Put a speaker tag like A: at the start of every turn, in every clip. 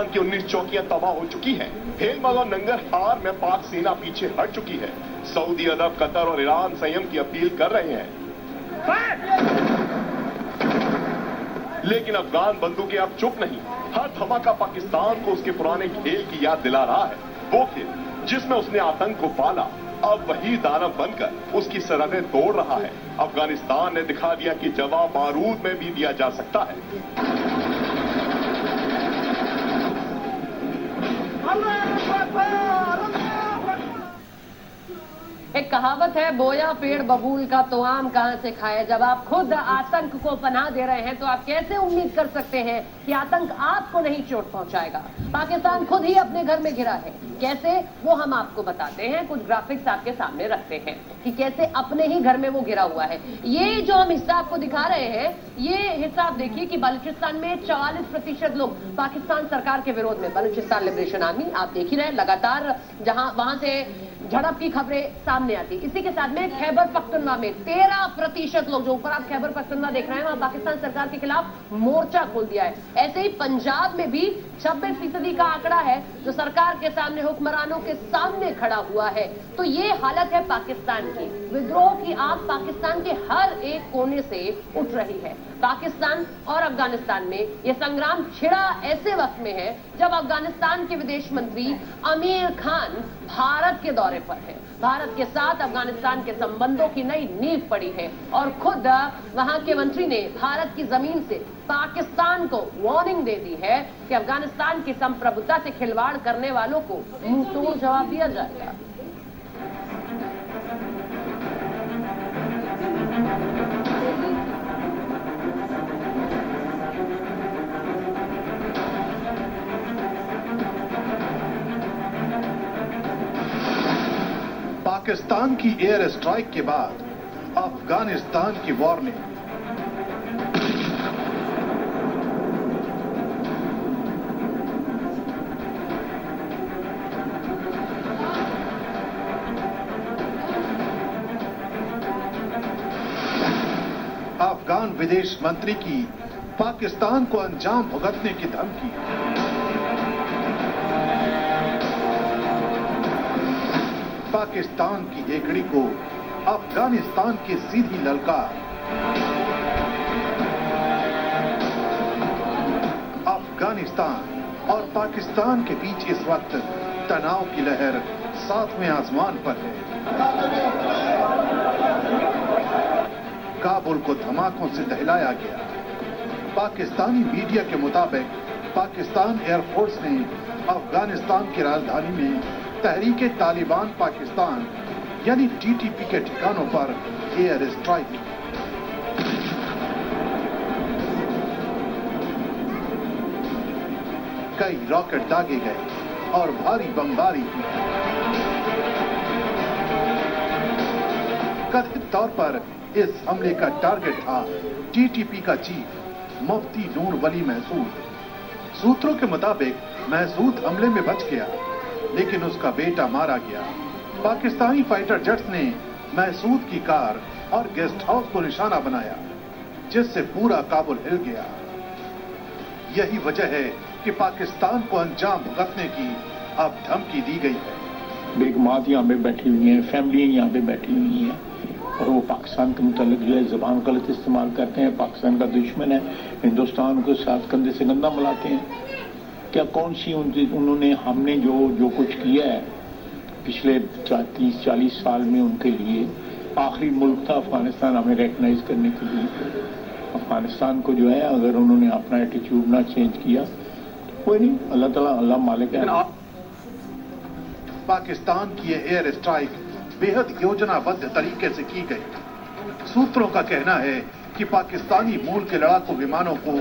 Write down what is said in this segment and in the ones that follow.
A: पाकिस्तान की 19 चौकियां तबाह हो चुकी हैं। हेलमल और नंगरहार में पाक सेना पीछे हट चुकी है। सऊदी अरब, कतर और ईरान संयम की अपील कर रहे हैं, लेकिन अफगान बंदूकें अब चुप नहीं। हर धमाका पाकिस्तान को उसके पुराने खेल की याद दिला रहा है। वो खेल जिसमें उसने आतंक को पाला, अब वही दानव बनकर उसकी सरहदें तोड़ रहा है। अफगानिस्तान ने दिखा दिया कि जवाब बारूद में भी दिया जा सकता है।
B: एक कहावत है, बोया पेड़ बबूल का तो आम कहां से खाए। जब आप खुद आतंक को पनाह दे रहे हैं तो आप कैसे उम्मीद कर सकते हैं कि आतंक आपको नहीं चोट पहुंचाएगा। पाकिस्तान खुद ही अपने घर में घिरा है। कैसे, वो हम आपको बताते हैं। कुछ ग्राफिक्स आपके सामने रखते हैं कि कैसे अपने ही घर में वो घिरा हुआ है। ये जो हम हिस्सा आपको दिखा रहे हैं, ये हिस्सा आप देखिए कि बलूचिस्तान में 44% लोग पाकिस्तान सरकार के विरोध में, बलूचिस्तान लिबरेशन आर्मी, आप देख ही रहे लगातार जहां वहां से झड़प की खबरें सामने आती। इसी के साथ में खैबर पख्तूनख्वा में 13% लोग, जो ऊपर आप खैबर पख्तूनख्वा देख रहे हैं, वहां पाकिस्तान सरकार के खिलाफ मोर्चा खोल दिया है। ऐसे ही पंजाब में भी 26% का आंकड़ा है जो सरकार के सामने, हुक्मरानों के सामने खड़ा हुआ है। तो ये हालत है पाकिस्तान की। विद्रोह की आग पाकिस्तान के हर एक कोने से उठ रही है। पाकिस्तान और अफगानिस्तान में यह संग्राम छिड़ा ऐसे वक्त में है जब अफगानिस्तान के विदेश मंत्री आमिर खान भारत के दौरे पर है। भारत के साथ अफगानिस्तान के संबंधों की नई नींव पड़ी है और खुद वहां के मंत्री ने भारत की जमीन से पाकिस्तान को वार्निंग दे दी है कि अफगानिस्तान की संप्रभुता से खिलवाड़ करने वालों को मुंह तोड़ जवाब दिया जाएगा।
C: पाकिस्तान की एयर स्ट्राइक के बाद अफगानिस्तान की वार्निंग। अफगान विदेश मंत्री की पाकिस्तान को अंजाम भुगतने की धमकी। पाकिस्तान की एकड़ी को अफगानिस्तान की सीधी ललकार। अफगानिस्तान और पाकिस्तान के बीच इस वक्त तनाव की लहर 7वें आसमान पर है। काबुल को धमाकों से दहलाया गया। पाकिस्तानी मीडिया के मुताबिक पाकिस्तान एयरफोर्स ने अफगानिस्तान की राजधानी में तहरीके तालिबान पाकिस्तान यानी टीटीपी के ठिकानों पर एयर स्ट्राइक की। कई रॉकेट दागे गए और भारी बमबारी की। कथित तौर पर इस हमले का टारगेट था टीटीपी का चीफ मुफ्ती नूर वली महसूद। सूत्रों के मुताबिक महसूद हमले में बच गया, लेकिन उसका बेटा मारा गया। पाकिस्तानी फाइटर जेट्स ने महसूद की कार और गेस्ट हाउस को निशाना बनाया, जिससे पूरा काबुल हिल गया। यही वजह है कि पाकिस्तान को अंजाम भुगतने की अब धमकी दी गई है।
D: बेगमात यहाँ पे बैठी हुई हैं, फैमिली यहाँ पे बैठी हुई हैं और वो पाकिस्तान के मुतालिक जो है ज़बान गलत इस्तेमाल करते हैं। पाकिस्तान का दुश्मन है, हिंदुस्तान को साथ कंधे से कंधा मिलाते हैं। क्या कौन सी उन्होंने, हमने जो कुछ किया है पिछले 30-40 साल में उनके लिए, आखिरी मुल्क था अफगानिस्तान हमें रिकग्नाइज करने के लिए। अफगानिस्तान को जो है अगर उन्होंने अपना एटीट्यूड ना चेंज किया तो कोई नहीं, अल्लाह ताला अल्लाह मालिक है।
C: पाकिस्तान की यह एयर स्ट्राइक बेहद योजनाबद्ध तरीके से की गई। सूत्रों का कहना है कि पाकिस्तानी मूल के लड़ाकू विमानों को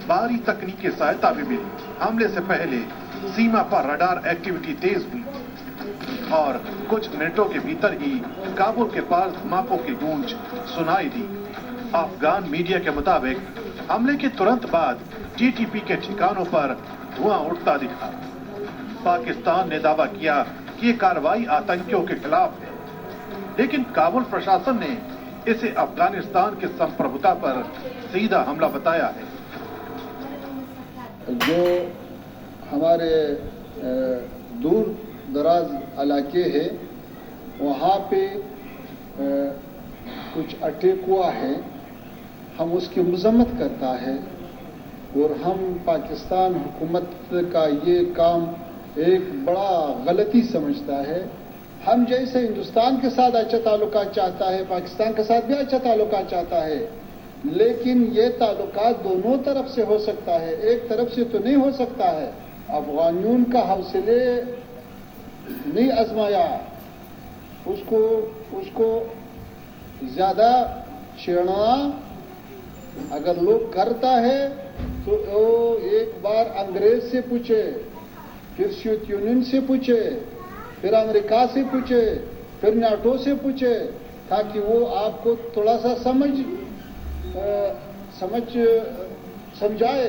C: बाहरी तकनीकी सहायता भी मिली। हमले से पहले सीमा पर रडार एक्टिविटी तेज हुई और कुछ मिनटों के भीतर ही काबुल के पास धमाकों की गूंज सुनाई दी। अफगान मीडिया के मुताबिक हमले के तुरंत बाद टीटीपी के ठिकानों पर धुआं उठता दिखा। पाकिस्तान ने दावा किया कि ये कार्रवाई आतंकियों के खिलाफ है, लेकिन काबुल प्रशासन ने इसे अफगानिस्तान की संप्रभुता पर सीधा हमला बताया है।
D: जो
E: हमारे दूर दराज इलाके है, वहाँ पे कुछ अटैक हुआ है, हम उसकी मजम्मत करता है और हम पाकिस्तान हुकूमत का ये काम एक बड़ा गलती समझता है। हम जैसे हिंदुस्तान के साथ अच्छा ताल्लुकात चाहता है, पाकिस्तान के साथ भी अच्छा ताल्लुकात चाहता है, लेकिन ये ताल्लुकात दोनों तरफ से हो सकता है, एक तरफ से तो नहीं हो सकता है। अफगानियों का हौसले नहीं आजमाया, उसको ज्यादा छेड़ना अगर लोग करता है तो वो एक बार अंग्रेज से पूछे, फिर सोवियत यूनियन से पूछे, फिर अमेरिका से पूछे, फिर नाटो से पूछे, ताकि वो आपको थोड़ा सा समझाए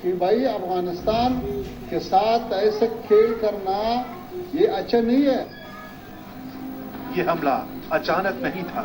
E: कि भाई अफगानिस्तान के साथ ऐसे खेल करना ये अच्छा नहीं है।
C: ये हमला अचानक नहीं था,